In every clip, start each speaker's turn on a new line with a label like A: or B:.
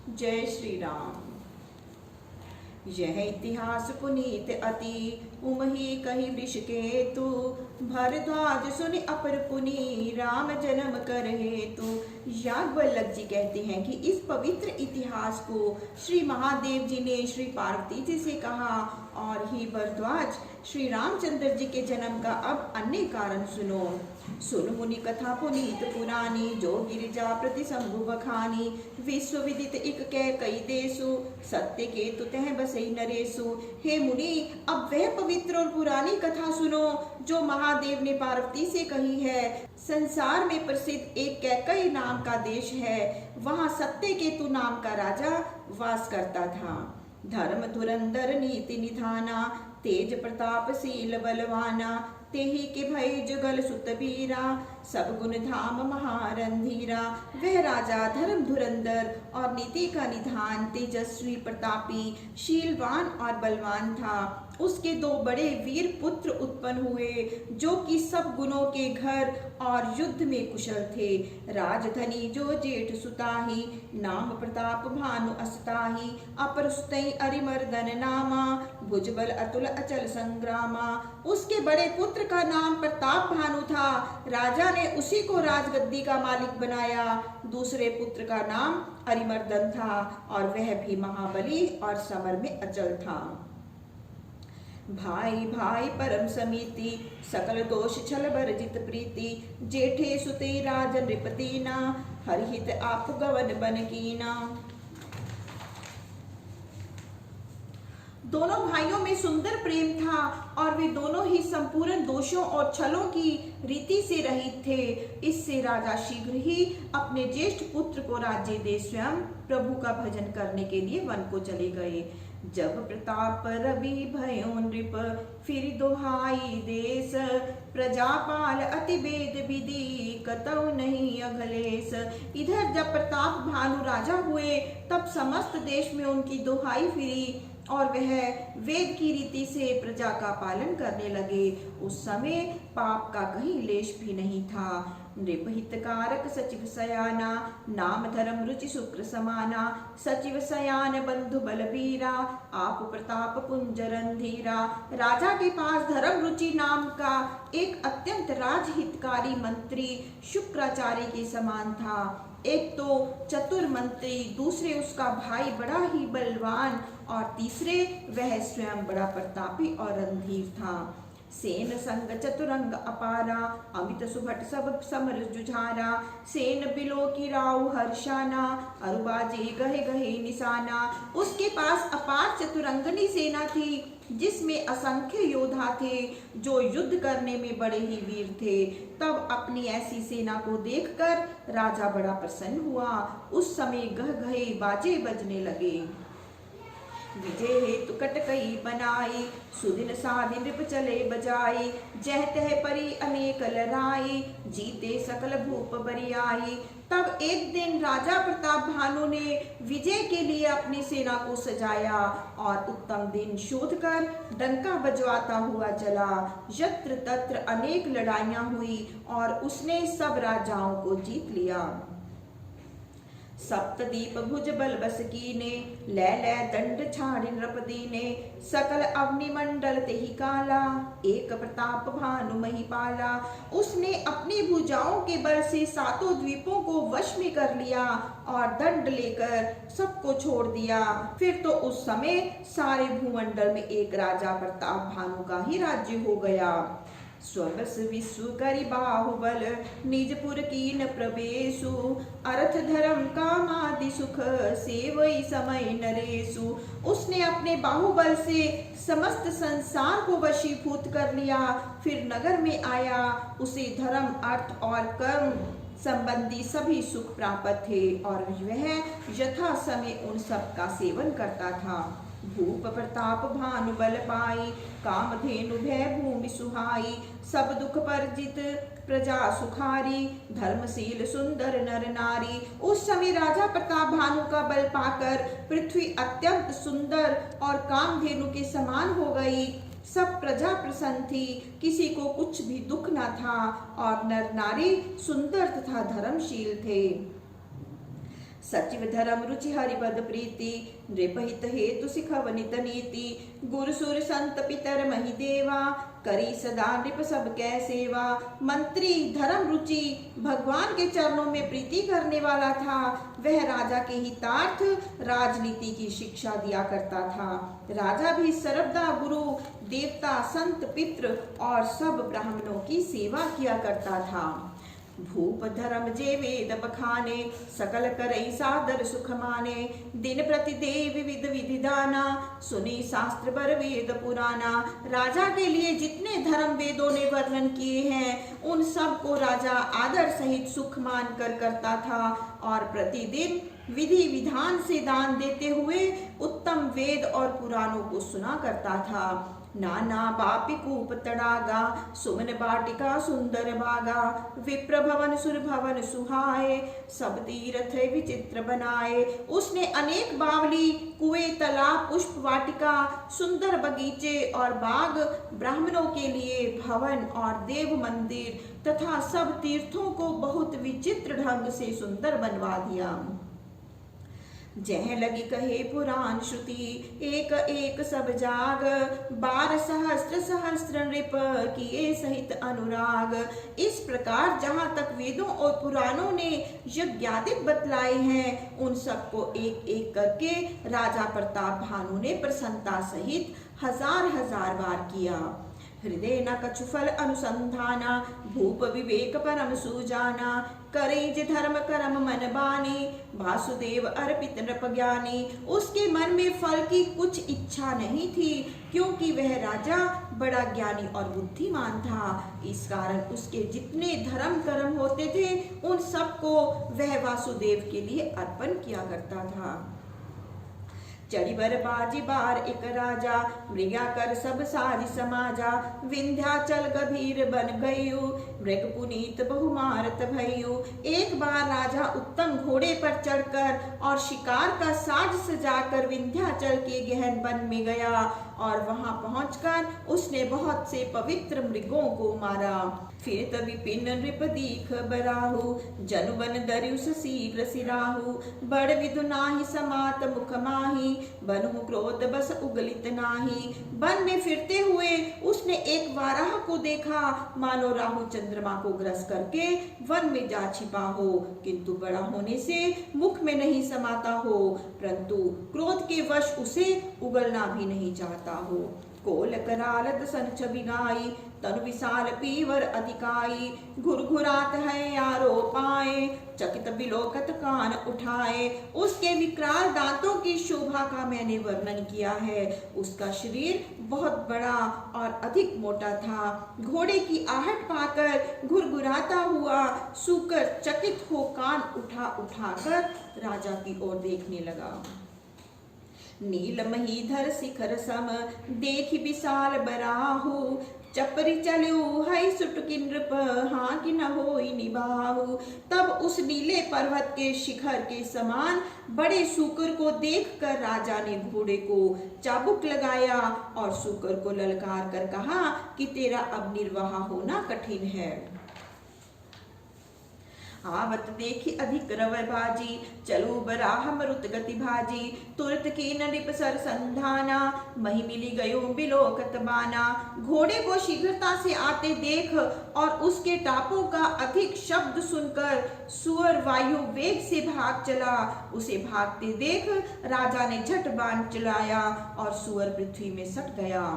A: जय श्री राम। यह इतिहास पुनीत अति उमही कही वृषकेतु भरद्वाज सुनि अपर पुनि राम जन्म कर हेतु। याज्ञवल्क्य जी कहते हैं कि इस पवित्र इतिहास को श्री महादेव जी ने श्री पार्वती जी से कहा और ही भरद्वाज श्री रामचंद्र जी के जन्म का अब अन्य कारण सुनो। सुन मुनि कथा पुनीत पुरानी जो गिरिजा प्रति शंभु बखानी। विश्व विदित इक कह कई देसु सत्य के तुतः बसई नरेसु। हे मुनि अब वह पवित्र और पुरानी कथा सुनो जो महादेव ने पार्वती से कही है। संसार में प्रसिद्ध एक कैकई नाम का देश है, वहाँ सत्य केतु नाम का राजा वास करता था। धर्म धुरंधर नीति निधाना तेज प्रतापशील बलवाना। तेहि के भय जुगल सुत बीरा सब गुण धाम महारंधीरा। वह राजा धर्म धुरंधर और नीति का निधान तेजस्वी प्रतापी शीलवान और बलवान था। उसके दो बड़े वीर पुत्र उत्पन्न हुए जो कि सब गुणों के घर और युद्ध में कुशल थे। राजधनी जो जेठ सुताही नाम प्रताप भानु असताही। अपर सुतई अरिमर्दन नामा भुजबल अतुल अचल संग्रामा। उसके बड़े पुत्र का नाम प्रताप भानु था। राजा ने उसी को राजगद्दी का मालिक बनाया। दूसरे पुत्र का नाम अरिमर्दन था और वह भी महाबली और समर में अचल था। भाई भाई परम समीति सकल दोष छल बरजित प्रीति। जेठे सुते राजन नृपतीना हरहित आप गवन बन कीना। दोनों भाइयों में सुंदर प्रेम था और वे दोनों ही संपूर्ण दोषों और छलों की रीति से रहित थे। इससे राजा शीघ्र ही अपने ज्येष्ठ पुत्र को राज्य दे स्वयं प्रभु का भजन करने के लिए वन को चले गए। जब प्रताप रवि भयो नृप फिर दोहाई देश। प्रजापाल अति वेद विधि कतौ नहीं अघलेश। इधर जब प्रताप भानु राजा हुए तब समस्त देश में उनकी दोहाई फिरी और वह वेद की रीति से प्रजा का पालन करने लगे। उस समय पाप का कहीं लेश भी नहीं था। नृपहितकारक सचिव सयाना नाम धर्म रुचि शुक्र समाना। सचिव सयान बंधु बलबीरा आप प्रताप पुंज रंधीरा। राजा के पास धर्म रुचि नाम का एक अत्यंत राजहितकारी मंत्री शुक्राचार्य के समान था। एक तो चतुर मंत्री, दूसरे उसका भाई बड़ा ही बलवान और तीसरे वह स्वयं बड़ा प्रतापी और रणधीर था। सेन संग चतुरंग अपारा अमित सुभट सब समर जुझारा। सेन बिलो की राव हर्षाना अरुबाजे गहे गहे निशाना। उसके पास अपार चतुरंगनी सेना थी जिसमें असंख्य योद्धा थे जो युद्ध करने में बड़े ही वीर थे। तब अपनी ऐसी सेना को देखकर राजा बड़ा प्रसन्न हुआ। उस समय गह गहे बाजे बजने लगे। विजय हेतु कटकई बनाई सुदिन साधि नृप चले बजाई। जह तह परी अनेक लड़ाई जीते सकल भूप बरियाई। तब एक दिन राजा प्रताप भानु ने विजय के लिए अपनी सेना को सजाया और उत्तम दिन शोध कर डंका बजवाता हुआ चला। यत्र तत्र अनेक लड़ाइयां हुई और उसने सब राजाओं को जीत लिया। सप्तदीप भुज बल बस कीने लै लै दंड छाड़ि नृप दीने। सकल अवनि मंडल तेहि काला एक प्रताप भानु महिपाला। उसने अपनी भुजाओं के बल से सातों द्वीपों को वश में कर लिया और दंड लेकर सबको छोड़ दिया। फिर तो उस समय सारे भूमंडल में एक राजा प्रताप भानु का ही राज्य हो गया। स्वबस विश्व करि बाहुबल निजपुर कीन प्रवेशु। अर्थ धर्म कामादि सुख सेवई समय नरेशु। उसने अपने बाहुबल से समस्त संसार को वशीभूत कर लिया। फिर नगर में आया। उसे धर्म अर्थ और कर्म संबंधी सभी सुख प्राप्त थे और वह यथा समय उन सब का सेवन करता था। भूप प्रताप भानु बल पाई कामधेनु भय भूमि सुहाई। सब दुख परजित प्रजा सुखारी धर्मशील सुंदर नर नारी। उस समय राजा प्रताप भानु का बल पाकर पृथ्वी अत्यंत सुंदर और कामधेनु के समान हो गई। सब प्रजा प्रसन्न थी, किसी को कुछ भी दुख न था और नर नारी सुंदर तथा धर्मशील थे। सचिव धर्म रुचि हरिपद प्रीति नृपहित हेतु सिखवनित नीति गुरु सुर संत पितर मही देवा करी सदा नृप सब कै सेवा। मंत्री धर्म रुचि भगवान के चरणों में प्रीति करने वाला था। वह राजा के हितार्थ राजनीति की शिक्षा दिया करता था। राजा भी सर्वदा गुरु देवता संत पितृ और सब ब्राह्मणों की सेवा किया करता था। भूप धर्म जे वेद बखाने सकल करई सादर सुख माने दिन प्रति देव विविध विधि दाना सुनी शास्त्र बर वेद पुराना। राजा के लिए जितने धर्म वेदों ने वर्णन किए हैं उन सब को राजा आदर सहित सुख मान कर करता था और प्रतिदिन विधि विधान से दान देते हुए उत्तम वेद और पुराणों को सुना करता था। नाना बापी कूप तड़ागा सुमन बाटिका सुंदर बागा विप्र भवन सुर भवन सुहाए सब तीर्थ विचित्र बनाए। उसने अनेक बावली कुएं तालाब पुष्प वाटिका सुंदर बगीचे और बाग ब्राह्मणों के लिए भवन और देव मंदिर तथा सब तीर्थों को बहुत विचित्र ढंग से सुंदर बनवा दिया। जह लगी कहे पुराण श्रुति एक एक सब जाग 12 सहस्त्र सहस्त्र नृप किए सहित अनुराग। इस प्रकार जहाँ तक वेदों और पुराणों ने यज्ञादिक बतलाए हैं उन सबको एक एक करके राजा प्रताप भानु ने प्रसन्नता सहित हजार हजार बार किया। हृदय न कछु फल अनुसंधाना भूप विवेक परम सुजाना करेज धर्म कर्म मन बानी वासुदेव अर्पित नृप ज्ञानी। उसके मन में फल की कुछ इच्छा नहीं थी क्योंकि वह राजा बड़ा ज्ञानी और बुद्धिमान था। इस कारण उसके जितने धर्म कर्म होते थे उन सबको वह वासुदेव के लिए अर्पण किया करता था। चढ़ी बर बाजी बार एक राजा मृगा कर सब साज समाजा विंध्याचल गभीर बन गयु मृग पुनीत बहुमारत भयु। एक बार राजा उत्तम घोड़े पर चढ़कर और शिकार का साज सजाकर विंध्याचल के गहन वन में गया और वहां पहुंचकर उसने बहुत से पवित्र मृगों को मारा। फिर तभी पिन नृप दीख बराहु जनु बन दर्युस शीघ्र सिराहु बड़ विधु नाही समात मुख माही बनु क्रोध बस उगलित नाही। वन में फिरते हुए उसने एक वाराह को देखा मानो राहु चंद्रमा को ग्रस करके वन में जा छिपा हो किंतु बड़ा होने से मुख में नहीं समाता हो परंतु क्रोध के वश उसे उगलना भी नहीं चाहता हो। कोल करालत संच बिगाई तनु विशाल पीवर अधिकाई घुरघुरात है यारो पाए चकित बिलोकत कान उठाए। उसके विकराल दांतों की शोभा का मैंने वर्णन किया है। उसका शरीर बहुत बड़ा और अधिक मोटा था। घोड़े की आहट पाकर घुरघुराता हुआ सूकर चकित हो कान उठा उठाकर राजा की ओर देखने लगा। नील महीधर शिखर सम देखि विशाल बराहु चपरी चलू हई सुटकी नृप हाँ कि न होई निभाहु। तब उस नीले पर्वत के शिखर के समान बड़े सूकर को देखकर राजा ने घोड़े को चाबुक लगाया और सूकर को ललकार कर कहा कि तेरा अब निर्वाह होना कठिन है। आवत देखी अधिक रवर भाजी चलो बराह मरुत गति भाजी तुरत की नृप सर संधाना मही मिली गयो बिलोकत बाना। घोड़े को शीघ्रता से आते देख और उसके टापों का अधिक शब्द सुनकर सुअर वायु वेग से भाग चला। उसे भागते देख राजा ने झट बाण चलाया और सुअर पृथ्वी में सट गया।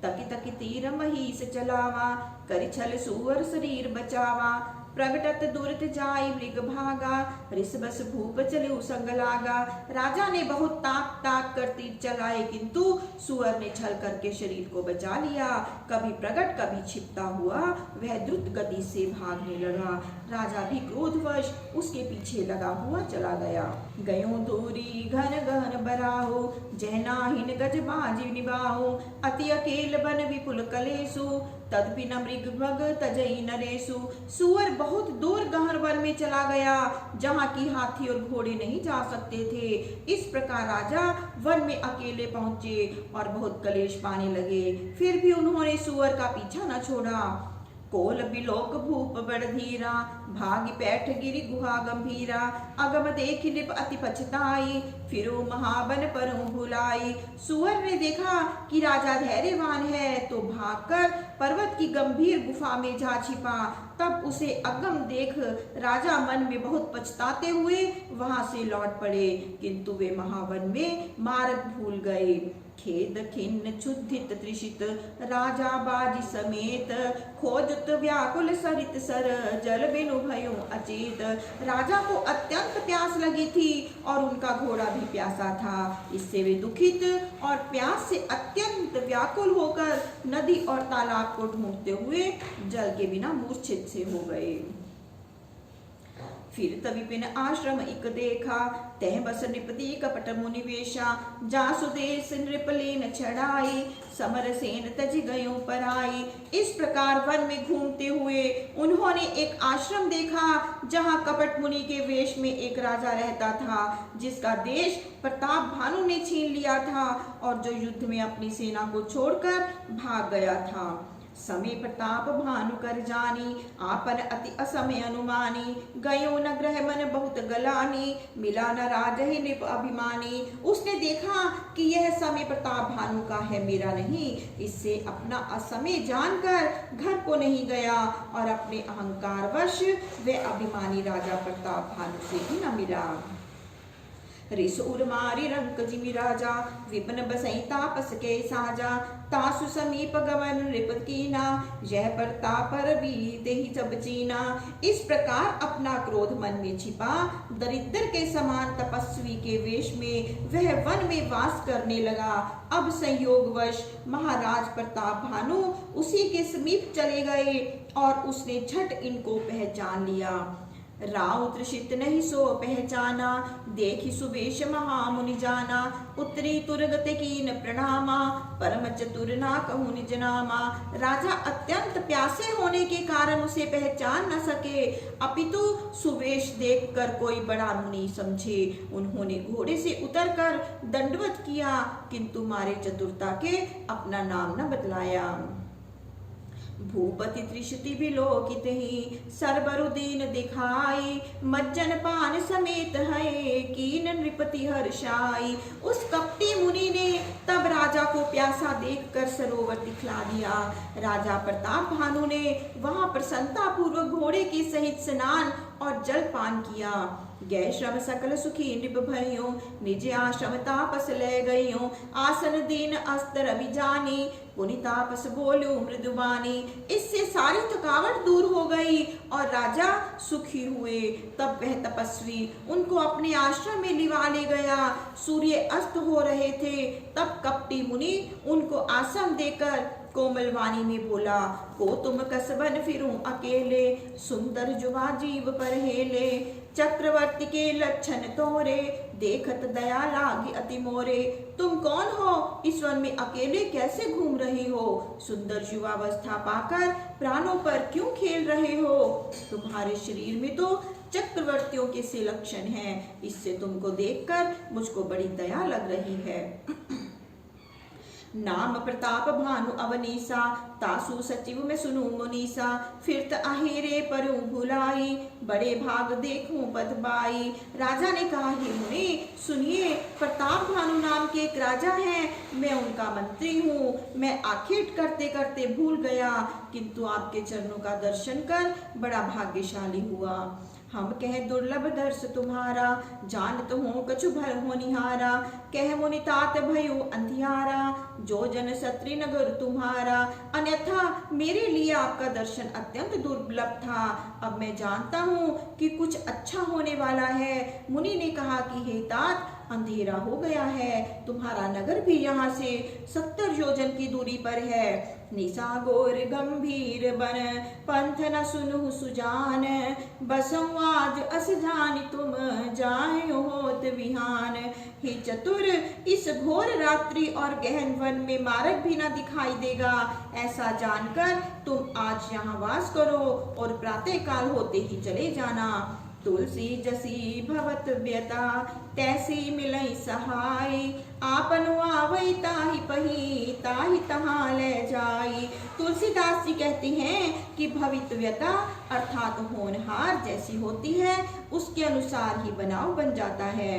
A: तकी तकी तीर महीस चलावा करि छल सुअर शरीर बचावा प्रगटत दुरत जाई मृग भागा रिस बस भूप चले संग लागा। राजा ने बहुत ताक ताक कर तीर चलाए किंतु सुअर ने छल करके शरीर को बचा लिया। कभी प्रकट कभी छिपता हुआ वह द्रुत गति से भागने लगा। राजा भी क्रोधवश उसके पीछे लगा हुआ चला गया। गयो दूरी घन घन बराहो जहनाहीन गज बाजी निबाहो अति अकेल बन विपुल कलेसु तदपि न मृग भग तजई नरेसु। सुअर बहुत दूर गहन वन में चला गया जहाँ की हाथी और घोड़े नहीं जा सकते थे। इस प्रकार राजा वन में अकेले पहुंचे और बहुत कलेश पाने लगे। फिर भी उन्होंने सुअर का पीछा न छोड़ा। कोल बिलोक भूप बड़ धीरा, भागी पैठ गिरी गुहा गंभीरा। अगम देखि निप अति पछताई, फिरो महाबन परु भुलाई। सुअर ने देखा कि राजा धैर्यवान है तो भागकर पर्वत की गंभीर गुफा में जा छिपा। तब उसे अगम देख राजा मन में बहुत पछताते हुए वहां से लौट पड़े, किंतु वे महावन में मार्ग भूल गए। खेद खिन्न क्षुधित त्रिषित, राजा बाजी समेत। खोजत व्याकुल सरित सर, जल बिनु भयो अचेत। राजा को अत्यंत प्यास लगी थी और उनका घोड़ा भी प्यासा था। इससे वे दुखित और प्यास से अत्यंत व्याकुल होकर नदी और तालाब को ढूंढते हुए जल के बिना मूर्छित से हो गए। फिर तभी पिन आश्रम इक देखा, तह बस नृपति कपट मुनि वेशा। जासु देश नृपलेन छड़ाई, समर सेन तज गयो पराई। इस प्रकार वन में घूमते हुए उन्होंने एक आश्रम देखा, जहाँ कपट मुनि के वेश में एक राजा रहता था, जिसका देश प्रताप भानु ने छीन लिया था और जो युद्ध में अपनी सेना को छोड़कर भाग गया था। समय प्रताप भानु कर जानी, आपन अति असमय अनुमानी। गयो न ग्रह मन बहुत गलानी, मिला न राजहि नृप अभिमानी। उसने देखा कि यह समय प्रताप भानु का है, मेरा नहीं। इससे अपना असमय जानकर घर को नहीं गया और अपने अहंकारवश वह अभिमानी राजा प्रताप भानु से ही न मिला। रिस उर मारी रंक जिमि राजा, विपन बसई तापस के साजा। तासु समीप गवन नृप कीना, यह प्रतापर बीते ही सब चीना। इस प्रकार अपना क्रोध मन में छिपा दरिद्र के समान तपस्वी के वेश में वह वन में वास करने लगा। अब संयोगवश महाराज प्रताप भानु उसी के समीप चले गए और उसने झट इनको पहचान लिया। राव त्रिषित नहीं सो पहचाना, देखी सुवेश महामुनि जाना। उत्तरी तुरगत कीन प्रणामा, परम चतुर ना कहूँ निज नामा। राजा अत्यंत प्यासे होने के कारण उसे पहचान न सके, अपितु सुवेश देखकर कोई बड़ा मुनि समझे। उन्होंने घोड़े से उतरकर दंडवत किया, किंतु मारे चतुरता के अपना नाम न बतलाया। भूपति त्रिशति विलोकित ही, सरबरुदीन दिखाई। मज्जन पान समेत है, कीन नृपति हर्षाई। उस कपटी मुनि ने तब राजा को प्यासा देखकर सरोवर दिखला दिया। राजा प्रताप भानु ने वहां प्रसन्नता पूर्वक घोड़े के सहित स्नान और जल पान किया। गए श्रम सकल सुखी नृप भयो, निज आश्रम तापस ले गयो। आसन दीन अस्तर अभिजानी, पुनि तापस बोलो मृदुबानी। इससे सारी थकावट दूर हो गई और राजा सुखी हुए। तब वह तपस्वी उनको अपने आश्रम में लिवा ले गया। सूर्य अस्त हो रहे थे, तब कपटी मुनि उनको आसन देकर कोमल वाणी में बोला, को तुम कसबन फिरूं अकेले। सुंदर जुवा जीव पर हेले, चक्रवर्ती के लक्षण तोरे। देखत दया लागी अति मोरे। तुम कौन हो, इस वन में अकेले कैसे घूम रही हो? सुंदर युवावस्था पाकर प्राणों पर क्यों खेल रहे हो? तुम्हारे शरीर में तो चक्रवर्तियों के से लक्षण हैं। इससे तुमको देखकर मुझको बड़ी दया लग रही है। नाम प्रताप भानु अवनीसा, तासु सचिव में सुनु मुनीसा। फिरत अहिरे परु भुलाई, बड़े भाग देखूं पद बाई। राजा ने कहा, हे मुनि सुनिए, प्रताप भानु नाम के एक राजा हैं, मैं उनका मंत्री हूँ। मैं आखेट करते करते भूल गया, किंतु आपके चरणों का दर्शन कर बड़ा भाग्यशाली हुआ। हम कह दुर्लभ दर्श तुम्हारा, जानत हो कछु भर होनिहारा। कह मुनि तात भयो अंधियारा, जो जन सत्री नगर तुम्हारा। अन्यथा मेरे लिए आपका दर्शन अत्यंत दुर्लभ था। अब मैं जानता हूँ कि कुछ अच्छा होने वाला है। मुनि ने कहा कि हे तात, अंधेरा हो गया है, तुम्हारा नगर भी यहाँ से 70 योजन की दूरी पर है। निशा गोर गंभीर बन, पंथ न सुनु सुजान। बसों आज अस जान तुम, जाए होत विहान। हे चतुर, इस घोर रात्रि और गहन वन में मार्ग भी न दिखाई देगा। ऐसा जानकर तुम आज यहाँ वास करो और प्रातः काल होते ही चले जाना। तुलसी जसी भवत व्यता तैसी मिलई सहाय आपन आवई ताहि पही ताहि तहाँ ले जाई। तुलसीदास जी कहते हैं कि भवित व्यता अर्थात होनहार जैसी होती है उसके अनुसार ही बनाव बन जाता है।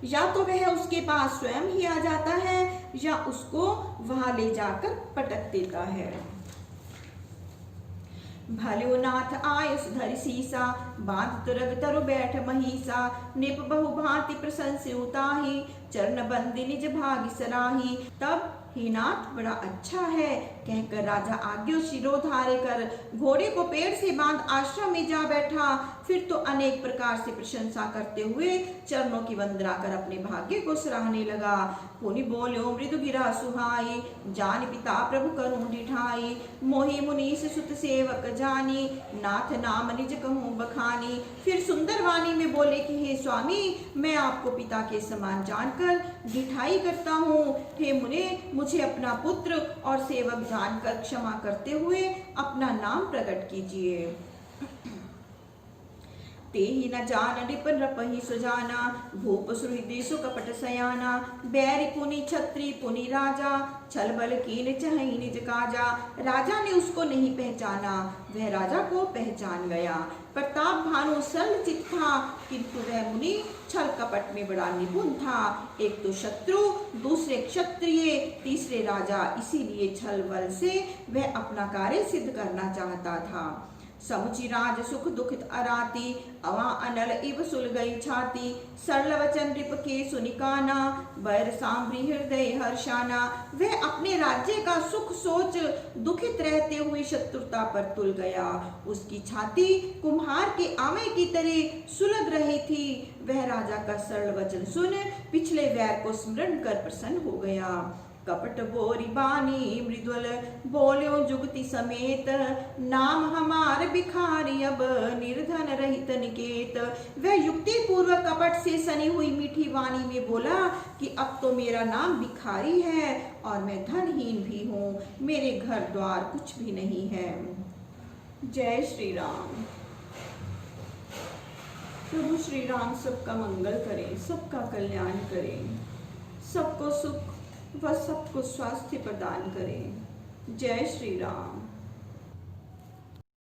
A: या तो वह उसके पास स्वयं ही आ जाता है या उसको वहां ले जाकर पटक देता है। भलो नाथ आयुष धर सीसा बांध तुरग तरु बैठ महिषा निप बहु भांति प्रशंस उताही चरण बंदी निज भाग सराही। तब हे नाथ बड़ा अच्छा है कहकर राजा आज्ञा शिरोधार्य कर घोड़े को पेड़ से बांध आश्रम में जा बैठा। फिर तो अनेक प्रकार से प्रशंसा करते हुए चरणों की वंदना कर अपने भाग्य को सराहने लगा। पुनि बोल्यो मृदु गिरा सुहाई जान पिता प्रभु करूं डिठाई मोहि मुनीष सुत सेवक जानी नाथ नाम निज कहूं बखानी। फिर सुंदर वाणी में बोले कि हे स्वामी मैं आपको पिता के समान जानकर डिठाई करता हूँ। हे मुने मुझे अपना पुत्र और सेवक जानकर क्षमा करते हुए अपना नाम प्रकट कीजिए। तेहि न जान निपन रपहि सुजाना भूप सुहृदि सुकपट सयाना बैरि पुनि छत्री पुनि राजा छल बल कीन चहई निज काजा। राजा ने उसको नहीं पहचाना, वह राजा को पहचान गया। प्रताप भानु सरल चित था किंतु वह मुनि छल कपट में बड़ा निपुण था। एक तो शत्रु दूसरे क्षत्रिय तीसरे राजा, इसीलिए छल बल से वह अपना कार्य सिद्ध करना चाहता था। समुचि राज सुख दुखित अराती अवा अनल इव सुल गई छाती सरल वचन रिप के सुनिकाना बैर सांभरी हृदय हर्षाना। वह अपने राज्य का सुख सोच दुखित रहते हुए शत्रुता पर तुल गया। उसकी छाती कुम्हार के आवे की तरह सुलग रही थी। वह राजा का सरल वचन सुन पिछले वैर को स्मरण कर प्रसन्न हो गया। कपट बोरी बानी मृदुल बोल्यो जुगति समेत नाम हमार भिखारी अब निर्धन रहित निकेत। वह युक्ति पूर्वक कपट से सनी हुई मीठी वाणी में बोला कि अब तो मेरा नाम भिखारी है और मैं धनहीन भी हूँ, मेरे घर द्वार कुछ भी नहीं है। जय श्री राम। प्रभु श्री राम सबका मंगल करें, सबका कल्याण करें, सबको सुख वह सबको स्वास्थ्य प्रदान करें। जय श्री राम।